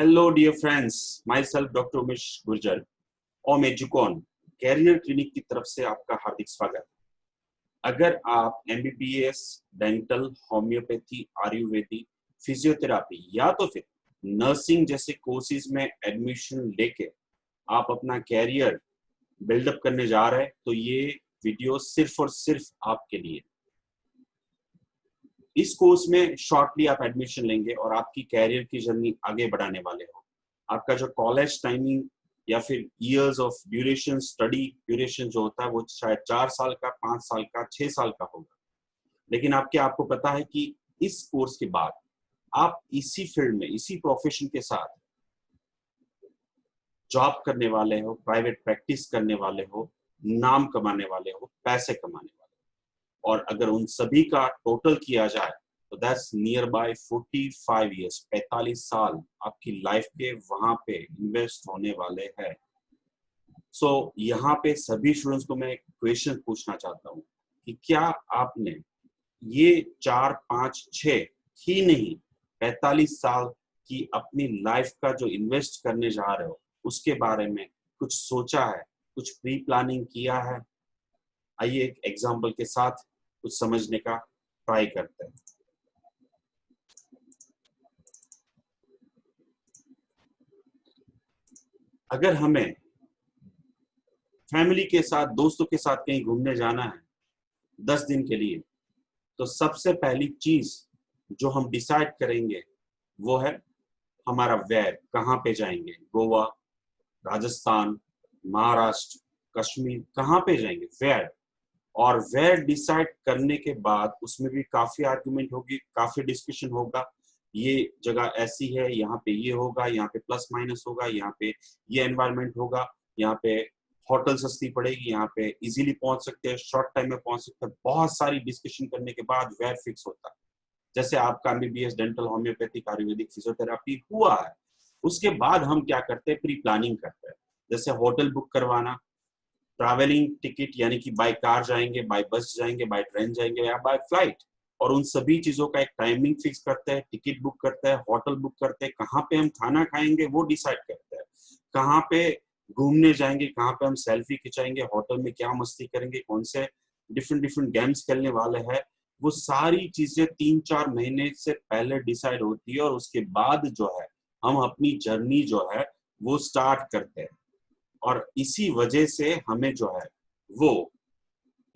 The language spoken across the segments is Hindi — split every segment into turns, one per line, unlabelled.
Hello, dear friends. Myself, Dr. Umesh Gurjar, ओम एजुकॉन कैरियर क्लिनिक की तरफ से आपका हार्दिक स्वागत। अगर आप MBBS, dental, homeopathy, Ayurvedic, physiotherapy या तो फिर नर्सिंग जैसे कोर्सेज में एडमिशन लेके आप अपना कैरियर बिल्डअप करने जा रहे हैं, तो ये वीडियो सिर्फ और सिर्फ आपके लिए। इस कोर्स में शॉर्टली आप एडमिशन लेंगे और आपकी कैरियर की जर्नी आगे बढ़ाने वाले हो। आपका जो कॉलेज टाइमिंग या फिर years of duration, study duration जो होता है वो शायद 4 साल का, 5 साल का, 6 साल का होगा। लेकिन आपको पता है कि इस कोर्स के बाद आप इसी फील्ड में, इसी प्रोफेशन के साथ जॉब करने वाले हो, प्राइवेट प्रैक्टिस करने वाले हो, नाम कमाने वाले हो, पैसे कमाने वाले हो। और अगर उन सभी का टोटल किया जाए तो दैट्स नियर बाय 45 ईयर्स, 45 साल आपकी लाइफ के वहां पे इन्वेस्ट होने वाले हैं। सो यहाँ पे सभी स्टूडेंट्स को मैं एक क्वेश्चन पूछना चाहता हूँ कि क्या आपने ये 4, 5, 6 ही नहीं, 45 साल की अपनी लाइफ का जो इन्वेस्ट करने जा रहे हो उसके बारे में कुछ सोचा है, कुछ प्री प्लानिंग किया है? आइए एक एग्जाम्पल के साथ कुछ समझने का ट्राई करते हैं। अगर हमें फैमिली के साथ, दोस्तों के साथ कहीं घूमने जाना है 10 दिन के लिए, तो सबसे पहली चीज जो हम डिसाइड करेंगे वो है हमारा वेयर, कहाँ पे जाएंगे। गोवा, राजस्थान, महाराष्ट्र, कश्मीर, कहाँ पे जाएंगे, वेयर। और वेयर डिसाइड करने के बाद उसमें भी काफी आर्गुमेंट होगी, काफी डिस्कशन होगा। ये जगह ऐसी है, यहाँ पे ये होगा, यहाँ पे प्लस माइनस होगा, यहाँ पे ये एनवायरनमेंट होगा, यहाँ पे होटल सस्ती पड़ेगी, यहाँ पे इजीली पहुंच सकते हैं, शॉर्ट टाइम में पहुंच सकते हैं। बहुत सारी डिस्कशन करने के बाद वेयर फिक्स होता है। जैसे आपका MBBS, dental, homeopathic, Ayurvedic, physiotherapy हुआ है, उसके बाद हम क्या करते हैं, प्री प्लानिंग करते हैं। जैसे होटल बुक करवाना, ट्रैवलिंग टिकट यानी कि बाय कार जाएंगे, बाय बस जाएंगे, बाय ट्रेन जाएंगे या बाय फ्लाइट, और उन सभी चीजों का एक टाइमिंग फिक्स करते हैं, टिकट बुक करते हैं, होटल बुक करते हैं, कहाँ पे हम खाना खाएंगे वो डिसाइड करते हैं, कहाँ पे घूमने जाएंगे, कहाँ पे हम सेल्फी खिंचाएंगे, होटल में क्या मस्ती करेंगे, कौन से डिफरेंट डिफरेंट गेम्स खेलने वाले हैं। वो सारी चीजें 3-4 महीने से पहले डिसाइड होती है और उसके बाद जो है हम अपनी जर्नी जो है वो स्टार्ट करते हैं। और इसी वजह से हमें जो है वो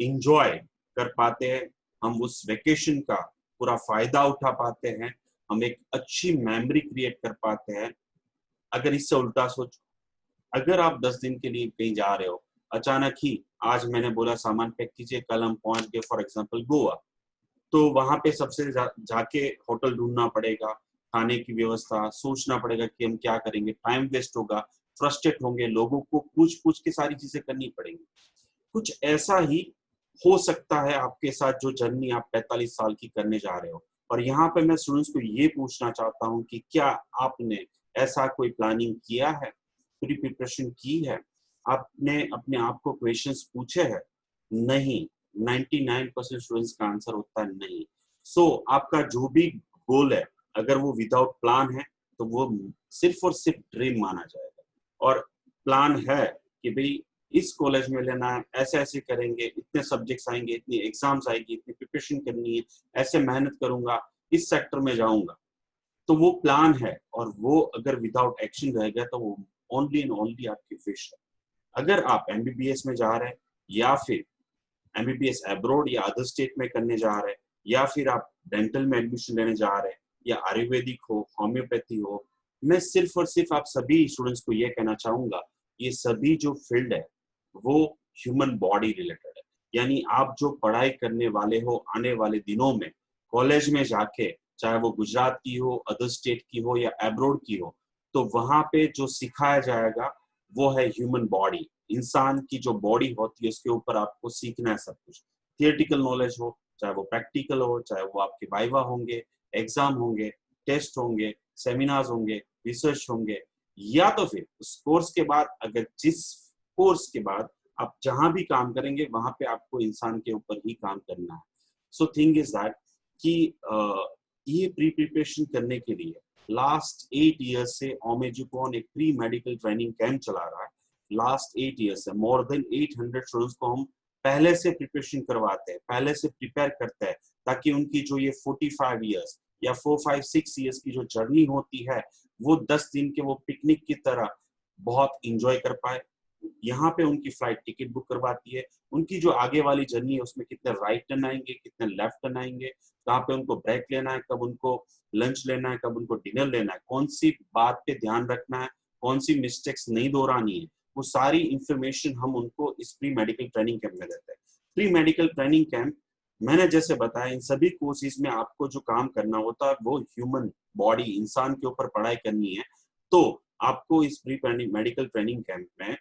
इंजॉय कर पाते हैं, हम उस वेकेशन का पूरा फायदा उठा पाते हैं, हम एक अच्छी मेमोरी क्रिएट कर पाते हैं। अगर इससे उल्टा सोचो, अगर आप 10 दिन के लिए कहीं जा रहे हो, अचानक ही आज मैंने बोला सामान पैक कीजिए, कल हम पहुंच गए फॉर एग्जांपल गोवा, तो वहां पे सबसे जाके होटल ढूंढना पड़ेगा, खाने की व्यवस्था सोचना पड़ेगा कि हम क्या करेंगे, टाइम वेस्ट होगा, फ्रस्ट्रेट होंगे, लोगों को पूछ पूछ के सारी चीजें करनी पड़ेंगी। कुछ ऐसा ही हो सकता है आपके साथ जो जर्नी आप 45 साल की करने जा रहे हो। और यहाँ पे मैं स्टूडेंट्स को ये पूछना चाहता हूँ कि क्या आपने ऐसा कोई प्लानिंग किया है, पूरी प्रिपरेशन की है? आपने अपने आप को क्वेश्चंस पूछे हैं? नहीं। 99% स्टूडेंट्स का आंसर होता है नहीं। सो आपका जो भी गोल है, अगर वो विदाउट प्लान है तो वो सिर्फ और सिर्फ ड्रीम माना जाएगा। और प्लान है कि भाई इस कॉलेज में लेना है, ऐसे ऐसे करेंगे, इतने सब्जेक्ट्स आएंगे, इतनी एग्जाम्स आएगी, इतनी प्रिपरेशन करनी है, ऐसे मेहनत करूंगा, इस सेक्टर में जाऊंगा, तो वो प्लान है। और वो अगर विदाउट एक्शन रहेगा तो वो ओनली एंड ओनली आपकी विश है। अगर आप एमबीबीएस में जा रहे हैं या फिर एमबीबीएस अब्रॉड या अदर स्टेट में करने जा रहे हैं, या फिर आप डेंटल में एडमिशन लेने जा रहे हैं, या आयुर्वेदिक हो, होम्योपैथी हो, मैं सिर्फ और सिर्फ आप सभी स्टूडेंट्स को ये कहना चाहूंगा, ये सभी जो फील्ड है वो ह्यूमन बॉडी रिलेटेड है। यानी आप जो पढ़ाई करने वाले हो आने वाले दिनों में कॉलेज में जाके, चाहे वो गुजरात की हो, अदर स्टेट की हो या अब्रॉड की हो, तो वहां पे जो सिखाया जाएगा वो है ह्यूमन बॉडी। इंसान की जो बॉडी होती है उसके ऊपर आपको सीखना है सब कुछ। थियोरेटिकल नॉलेज हो, चाहे वो प्रैक्टिकल हो, चाहे वो आपके वाइवा होंगे, एग्जाम होंगे, टेस्ट होंगे, सेमिनार्स होंगे, रिसर्च होंगे, या तो फिर उस कोर्स के बाद, अगर जिस कोर्स के बाद आप जहां भी काम करेंगे वहां पे आपको इंसान के ऊपर ही काम करना है। सो थिंग इज दैट कि ये प्री प्रिपरेशन करने के लिए लास्ट 8 ईयर्स से ओमेजुकॉन एक प्री मेडिकल ट्रेनिंग कैंप चला रहा है। लास्ट 8 ईयर्स से मोर देन 800 स्टूडेंट्स को हम पहले से प्रिपरेशन करवाते हैं, पहले से प्रिपेयर करते हैं, ताकि उनकी जो ये 45 ईयर्स या 4, 5, 6 ईयर्स की जो जर्नी होती है वो 10 दिन के वो पिकनिक की तरह बहुत इंजॉय कर पाए। यहाँ पे उनकी फ्लाइट टिकट बुक करवाती है, उनकी जो आगे वाली जर्नी है उसमें कितने राइट टर्न आएंगे, कितने लेफ्ट टर्न आएंगे, कहाँ पे उनको ब्रेक लेना है, कब उनको लंच लेना है, कब उनको डिनर लेना है, कौन सी बात पे ध्यान रखना है, कौन सी मिस्टेक्स नहीं दोहरानी है, वो सारी इंफॉर्मेशन हम उनको इस प्री मेडिकल ट्रेनिंग कैंप में देते हैं। प्री मेडिकल ट्रेनिंग कैंप मैंने जैसे बताया, इन सभी कोर्सेज में आपको जो काम करना होता है वो ह्यूमन बॉडी, इंसान के ऊपर पढ़ाई करनी है। तो आपको इस प्री मेडिकल ट्रेनिंग कैंप में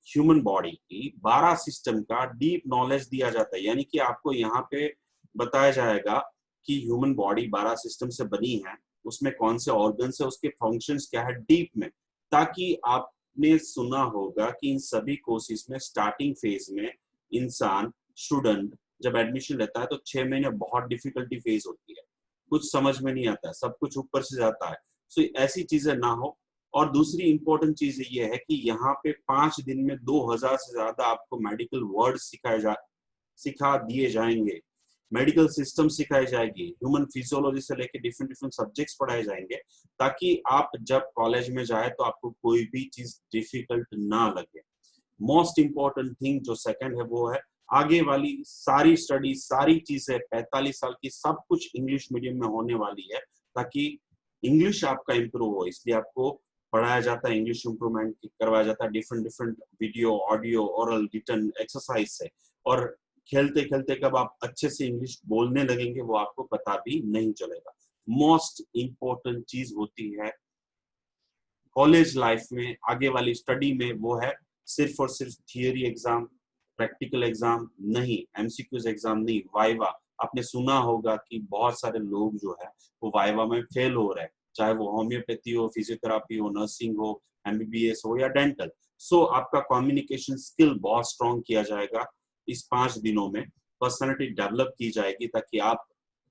ह्यूमन बॉडी की 12 सिस्टम का डीप नॉलेज दिया जाता है, यानी कि आपको यहाँ पे बताया जाएगा कि ह्यूमन बॉडी 12 सिस्टम से बनी है, उसमें कौन से ऑर्गन्स है, उसके फंक्शंस क्या है डीप में, ताकि आपने सुना होगा कि इन सभी कोर्सेज में स्टार्टिंग फेज में इंसान स्टूडेंट जब एडमिशन लेता है तो 6 महीने बहुत डिफिकल्टी फेस होती है, कुछ समझ में नहीं आता है, सब कुछ ऊपर से जाता है। सो ऐसी चीजें ना हो। और दूसरी इंपॉर्टेंट चीज ये है कि यहाँ पे 5 दिन में 2000 से ज्यादा आपको मेडिकल वर्ड सिखा दिए जाएंगे, मेडिकल सिस्टम सिखाई जाएगी, ह्यूमन फिजियोलॉजी से लेके डिफरेंट डिफरेंट सब्जेक्ट्स पढ़ाए जाएंगे, ताकि आप जब कॉलेज में जाए तो आपको कोई भी चीज डिफिकल्ट ना लगे। मोस्ट इंपॉर्टेंट थिंग जो सेकंड है वो है आगे वाली सारी स्टडी, सारी चीजें 45 साल की सब कुछ इंग्लिश मीडियम में होने वाली है, ताकि इंग्लिश आपका इम्प्रूव हो। इसलिए आपको पढ़ाया जाता है, इंग्लिश इंप्रूवमेंट करवाया जाता है different different video, audio, oral, written exercise से। और खेलते खेलते कब आप अच्छे से इंग्लिश बोलने लगेंगे वो आपको पता भी नहीं चलेगा। मोस्ट इंपॉर्टेंट चीज होती है कॉलेज लाइफ में, आगे वाली स्टडी में, वो है सिर्फ और सिर्फ थियरी एग्जाम, प्रैक्टिकल एग्जाम नहीं, एमसीक्यूज एग्जाम नहीं, वाइवा। आपने सुना होगा कि बहुत सारे लोग जो है वो वाइवा में फेल हो रहे हैं, चाहे वो होम्योपैथी हो, फिजियोथेरापी हो, नर्सिंग हो, एमबीबीएस हो या डेंटल। सो आपका कम्युनिकेशन स्किल बहुत स्ट्रॉन्ग किया जाएगा इस 5 दिनों में, पर्सनालिटी डेवलप की जाएगी, ताकि आप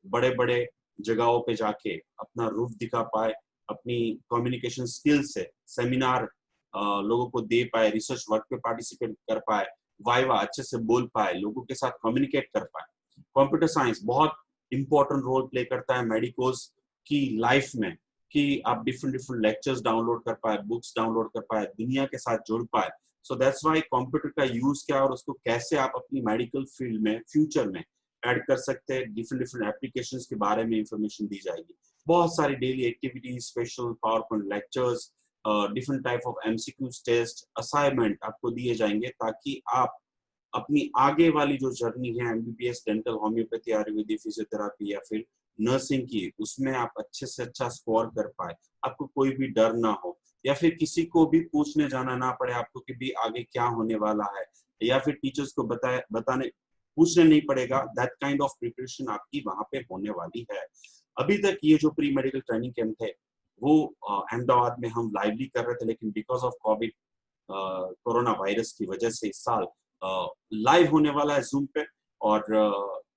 बड़े बड़े जगहों पे जाके अपना रूप दिखा पाए, अपनी कम्युनिकेशन स्किल से सेमिनार लोगों को दे पाए, रिसर्च वर्क पे पार्टिसिपेट कर पाए, वाइवा अच्छे से बोल पाए, लोगों के साथ कम्युनिकेट कर पाए। कंप्यूटर साइंस बहुत इंपॉर्टेंट रोल प्ले करता है मेडिकोज की लाइफ में, कि आप डिफरेंट डिफरेंट लेक्चर्स डाउनलोड कर पाए, बुक्स डाउनलोड कर पाए, दुनिया के साथ जुड़ पाए। सो दैट्स व्हाई कंप्यूटर का यूज क्या और उसको कैसे आप अपनी मेडिकल फील्ड में फ्यूचर में ऐड कर सकते हैं, डिफरेंट डिफरेंट एप्लीकेशंस के बारे में इंफॉर्मेशन दी जाएगी। बहुत सारी daily activities, special power point lectures, different type of MCQs test, assignment आपको दिए जाएंगे, ताकि आप अपनी आगे वाली जो जर्नी है MBBS, dental, homeopathy, Ayurvedic, physiotherapy या फिर नर्सिंग की, उसमें आप अच्छे से अच्छा स्कोर कर पाए, आपको कोई भी डर ना हो, या फिर किसी को भी पूछने जाना ना पड़े आपको कि भी आगे क्या होने वाला है, या फिर टीचर्स को बताने पूछने नहीं पड़ेगा। दैट काइंड ऑफ प्रिपरेशन आपकी वहां पे होने वाली है। अभी तक ये जो प्री मेडिकल ट्रेनिंग कैंप थे वो अहमदाबाद में हम लाइवली कर रहे थे, लेकिन because of Covid, corona virus की वजह से इस साल लाइव होने वाला है जूम पे, और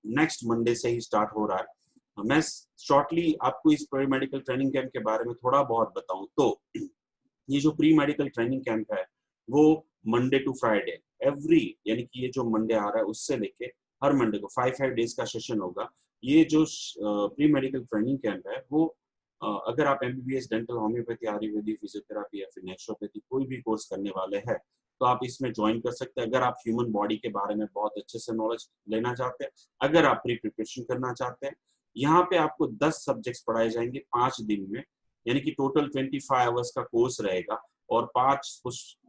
नेक्स्ट मंडे से ही स्टार्ट हो रहा है। मैं शॉर्टली आपको इस प्री मेडिकल ट्रेनिंग कैंप के बारे में थोड़ा बहुत बताऊं तो ये जो प्री मेडिकल ट्रेनिंग कैंप है वो मंडे टू फ्राइडे एवरी, यानी कि ये जो मंडे आ रहा है उससे लेके हर मंडे को 5 डेज का सेशन होगा। ये जो प्री मेडिकल ट्रेनिंग कैंप है वो अगर आप MBBS, dental, homeopathy, Ayurvedic, physiotherapy या फिर नेचुरोपैथी कोई भी कोर्स करने वाले हैं तो आप इसमें ज्वाइन कर सकते हैं। अगर आप ह्यूमन बॉडी के बारे में बहुत अच्छे से नॉलेज लेना चाहते हैं, अगर आप प्री प्रिपरेशन करना चाहते हैं, यहाँ पे आपको 10 सब्जेक्ट्स पढ़ाए जाएंगे 5 दिन में, यानी कि टोटल 25 आवर्स का कोर्स रहेगा, और 5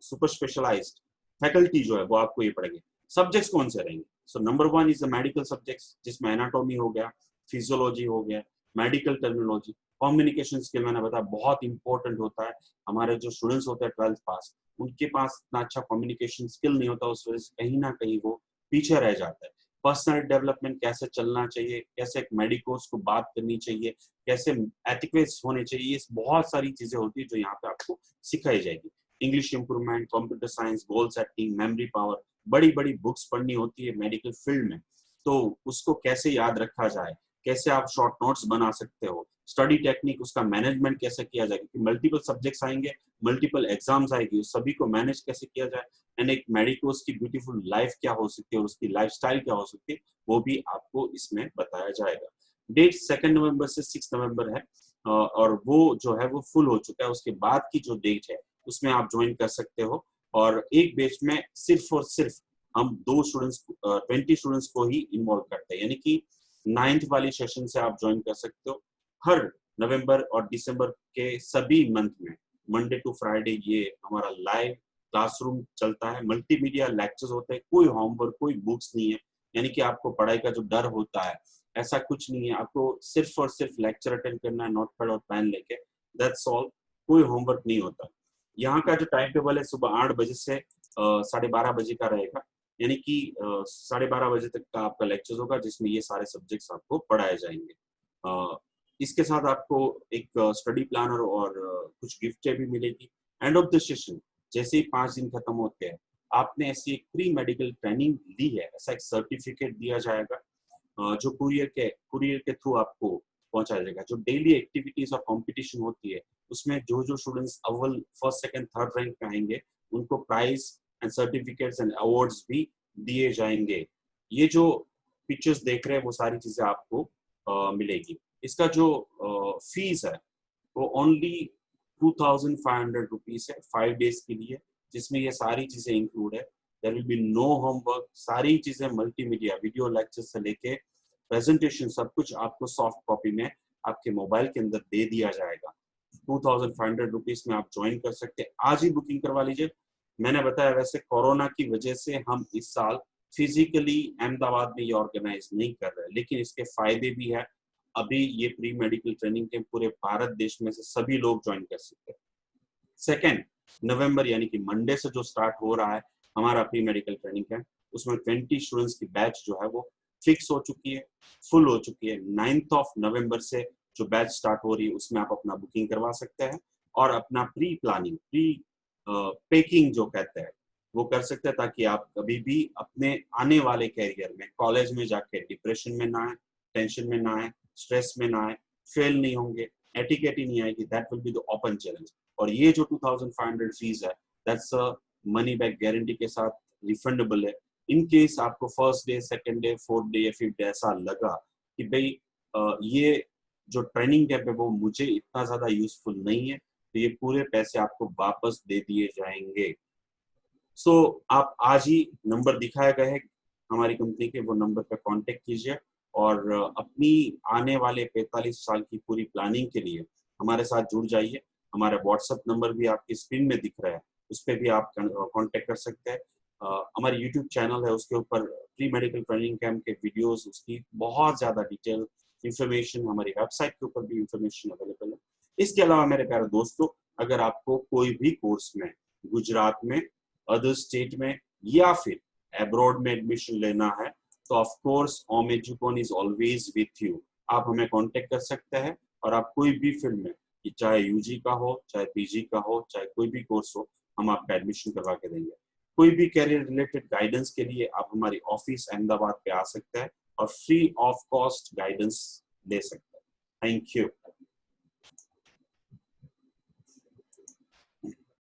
सुपर स्पेशलाइज्ड फैकल्टी जो है वो आपको ये पढ़ेंगे। सब्जेक्ट्स कौन से रहेंगे? So number 1 is the medical subjects, जिसमें एनाटॉमी हो गया, फिजियोलॉजी हो गया, मेडिकल टर्मिनोलॉजी, कम्युनिकेशन स्किल मैंने बताया बहुत इंपॉर्टेंट होता है। हमारे जो स्टूडेंट्स होते हैं 12th पास, उनके पास इतना अच्छा कम्युनिकेशन स्किल नहीं होता, उस वजह से कहीं ना कहीं वो पीछे रह जाता है। पर्सनल डेवलपमेंट कैसे चलना चाहिए, कैसे एक मेडिकोस को बात करनी चाहिए, कैसे एथिक्स होने चाहिए, ये बहुत सारी चीजें होती है जो यहाँ पे आपको सिखाई जाएगी। English improvement, computer science, goal setting, memory power, बड़ी बड़ी बुक्स पढ़नी होती है मेडिकल फील्ड में, तो उसको कैसे याद रखा जाए, कैसे आप शॉर्ट नोट्स बना सकते हो, स्टडी टेक्निक, उसका मैनेजमेंट कैसे किया जाए, क्योंकि मल्टीपल सब्जेक्ट्स आएंगे, मल्टीपल एग्जाम्स आएगी, उस सभी को मैनेज कैसे किया जाए, एंड एक मेडिकोस की ब्यूटीफुल लाइफ क्या हो सकती है और उसकी लाइफस्टाइल क्या हो सकती है, वो भी आपको इसमें बताया जाएगा। डेट 2 नवंबर से 6 नवंबर है, और वो जो है वो फुल हो चुका है। उसके बाद की जो डेट है उसमें आप ज्वाइन कर सकते हो, और एक बैच में सिर्फ और सिर्फ हम 20 स्टूडेंट्स को ही इन्वॉल्व करते हैं, यानी कि 9th वाली सेशन से आप ज्वाइन कर सकते हो। हर नवंबर और दिसंबर के सभी मंथ में मंडे टू फ्राइडे ये हमारा लाइव क्लासरूम चलता है, मल्टीमीडिया लेक्चर्स होते हैं, कोई होमवर्क, कोई बुक्स नहीं है, यानी कि आपको पढ़ाई का जो डर होता है ऐसा कुछ नहीं है। आपको सिर्फ और सिर्फ लेक्चर अटेंड करना है, नोटपैड और पेन लेके, दैट्स ऑल। कोई होमवर्क नहीं होता। यहाँ का जो टाइम टेबल है सुबह 8 बजे से 12:30 बजे का रहेगा, यानी कि 12:30 बजे तक का आपका लेक्चर होगा, जिसमें ये सारे सब्जेक्ट्स आपको पढ़ाए जाएंगे। इसके साथ आपको एक स्टडी प्लानर और कुछ गिफ्टें भी मिलेगी। एंड ऑफ द सेशन जैसे ही 5 दिन खत्म होते हैं, आपने ऐसी एक प्री मेडिकल ट्रेनिंग ली है, ऐसा एक सर्टिफिकेट दिया जाएगा, जो कुरियर के थ्रू आपको पहुंचाया जाएगा। जो डेली एक्टिविटीज और कंपटीशन होती है उसमें जो जो स्टूडेंट्स अव्वल, फर्स्ट, सेकंड, थर्ड रैंक पे आएंगे उनको prize and certificates and awards भी दिए जाएंगे। ये जो पिक्चर्स देख रहे हैं वो सारी चीजें आपको मिलेगी। इसका जो फीस है वो ओनली 2500 रुपीज है 5 डेज के लिए, जिसमें ये सारी चीजें इंक्लूड है। There will be no homework, सारी चीजें मल्टीमीडिया, वीडियो लेक्चर से लेके प्रेजेंटेशन, सब कुछ आपको सॉफ्ट कॉपी में आपके मोबाइल के अंदर दे दिया जाएगा। 2500 रुपीज में आप ज्वाइन कर सकते हैं। आज ही बुकिंग करवा लीजिए। मैंने बताया वैसे कोरोना की वजह से हम इस साल फिजिकली अहमदाबाद में ये ऑर्गेनाइज नहीं कर रहे, लेकिन इसके फायदे भी है। अभी ये प्री मेडिकल ट्रेनिंग के पूरे भारत देश में से सभी लोग ज्वाइन कर सकते हैं। 2 नवंबर यानी कि मंडे से जो स्टार्ट हो रहा है हमारा प्री मेडिकल ट्रेनिंग है, उसमें 20 स्टूडेंट्स की बैच जो है वो फिक्स हो चुकी है, फुल हो चुकी है। 9 नवंबर से जो बैच स्टार्ट हो रही है उसमें आप अपना बुकिंग करवा सकते हैं और अपना प्री प्लानिंग, प्री पैकिंग जो कहते हैं वो कर सकते हैं, ताकि आप कभी भी अपने आने वाले कैरियर में कॉलेज में जाके डिप्रेशन में ना आए, टेंशन में ना आए, स्ट्रेस में ना आए, फेल नहीं होंगे, एटिकेट ही नहीं आएगी। That will be the open challenge. और ये जो 2500 फीस है that's a money back guarantee के साथ रिफंडेबल है। इन केस आपको first day, second day, fourth day या फिफ्थ डे ऐसा लगा कि भाई ये जो ट्रेनिंग कैंप है वो मुझे इतना ज्यादा यूजफुल नहीं है, तो ये पूरे पैसे आपको वापस दे दिए जाएंगे। सो आप आज ही नंबर दिखाया गया है हमारी कंपनी के, वो नंबर पर कांटेक्ट कीजिए और अपनी आने वाले 45 साल की पूरी प्लानिंग के लिए हमारे साथ जुड़ जाइए। हमारा व्हाट्सएप नंबर भी आपकी स्क्रीन में दिख रहा है, उस पर भी आप कांटेक्ट कर सकते हैं। हमारी यूट्यूब चैनल है, उसके ऊपर प्री मेडिकल ट्रेनिंग कैंप के वीडियोस, उसकी बहुत ज्यादा डिटेल इंफॉर्मेशन, हमारी वेबसाइट के ऊपर भी इंफॉर्मेशन अवेलेबल है। इसके अलावा मेरे प्यारे दोस्तों, अगर आपको कोई भी कोर्स में गुजरात में, अदर स्टेट में या फिर अब्रॉड में एडमिशन लेना है तो of course Om Educon is always with you. आप हमें कांटेक्ट कर सकते हैं और आप कोई भी फील्ड में, चाहे यूजी का हो, चाहे पीजी का हो, चाहे कोई भी कोर्स हो, हम आपका एडमिशन करवा के देंगे। कोई भी कैरियर रिलेटेड गाइडेंस के लिए आप हमारी ऑफिस अहमदाबाद पे आ सकते हैं और फ्री ऑफ कॉस्ट गाइडेंस ले सकते हैं। Thank you.